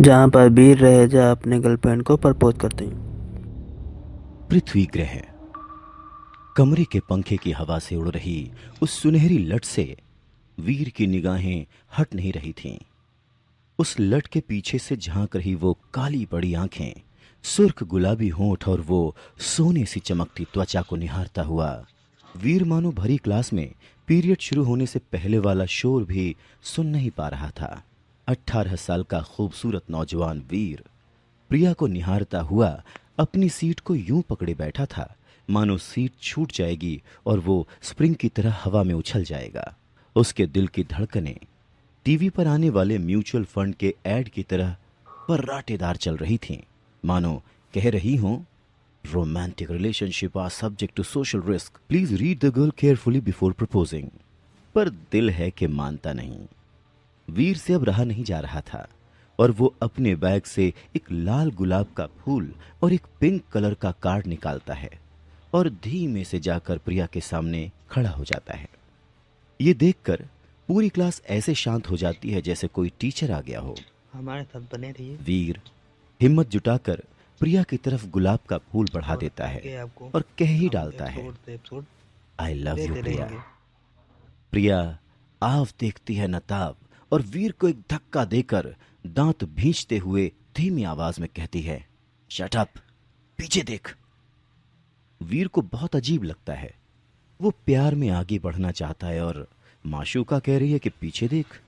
जहाँ पर वीर रहेजा अपने गर्लफ्रेंड को प्रपोज करते हैं। पृथ्वी ग्रह कमरे के पंखे की हवा से उड़ रही उस सुनहरी लट से वीर की निगाहें हट नहीं रही थीं। उस लट के पीछे से झांक रही वो काली बड़ी आंखें, सुर्ख गुलाबी होंठ और वो सोने सी चमकती त्वचा को निहारता हुआ वीर मानो भरी क्लास में पीरियड शुरू होने से पहले वाला शोर भी सुन नहीं पा रहा था। 18 साल का खूबसूरत नौजवान वीर प्रिया को निहारता हुआ अपनी सीट को यूं पकड़े बैठा था मानो सीट छूट जाएगी और वो स्प्रिंग की तरह हवा में उछल जाएगा। उसके दिल की धड़कनें टीवी पर आने वाले म्यूचुअल फंड के ऐड की तरह पर्राटेदार चल रही थीं, मानो कह रही हों, romantic relationship are subject to social risk, please read the girl carefully before proposing. पर दिल है कि मानता नहीं। वीर से अब रहा नहीं जा रहा था और वो अपने बैग से एक लाल गुलाब का फूल और एक पिंक कलर का कार्ड निकालता है और धीमे से जाकर प्रिया के सामने खड़ा हो जाता है। ये देखकर पूरी क्लास ऐसे शांत हो जाती है जैसे कोई टीचर आ गया हो। हमारे साथ बने रहिए। वीर हिम्मत जुटाकर प्रिया की तरफ गुलाब का फूल बढ़ा देता है और कह ही डालता है, आई लव यू प्रिया। प्रिया आव देखती है नताब और वीर को एक धक्का देकर दांत भींचते हुए धीमी आवाज में कहती है, शट अप, पीछे देख। वीर को बहुत अजीब लगता है। वो प्यार में आगे बढ़ना चाहता है और माशूका कह रही है कि पीछे देख।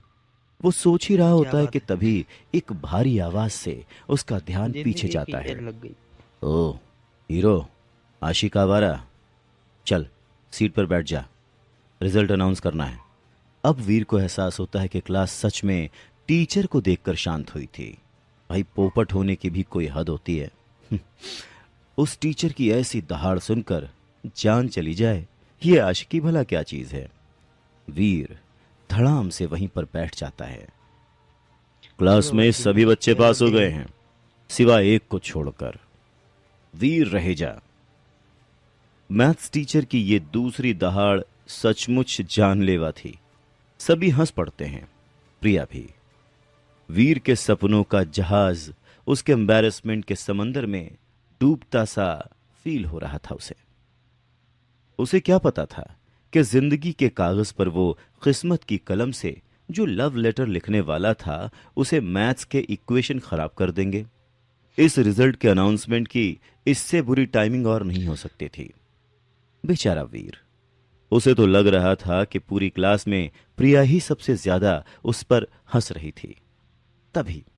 वो सोच ही रहा होता है कि तभी एक भारी आवाज से उसका ध्यान पीछे जाता है। ओ हीरो, आशिक आवारा, चल सीट पर बैठ जा, रिजल्ट अनाउंस करना है। अब वीर को एहसास होता है कि क्लास सच में टीचर को देखकर शांत हुई थी। भाई पोपट होने की भी कोई हद होती है। उस टीचर की ऐसी दहाड़ सुनकर जान चली जाए, ये आशिकी भला क्या चीज है। वीर धड़ाम से वहीं पर बैठ जाता है। क्लास में सभी बच्चे पास हो गए हैं सिवाय एक को छोड़कर, वीर रहेजा। मैथ्स टीचर की ये दूसरी दहाड़ सचमुच जानलेवा थी। सभी हंस पड़ते हैं, प्रिया भी। वीर के सपनों का जहाज उसके एम्बैरेसमेंट के समंदर में डूबता सा फील हो रहा था। उसे क्या पता था कि जिंदगी के कागज पर वो किस्मत की कलम से जो लव लेटर लिखने वाला था उसे मैथ्स के इक्वेशन खराब कर देंगे। इस रिजल्ट के अनाउंसमेंट की इससे बुरी टाइमिंग और नहीं हो सकती थी। बेचारा वीर, उसे तो लग रहा था कि पूरी क्लास में प्रिया ही सबसे ज्यादा उस पर हंस रही थी। तभी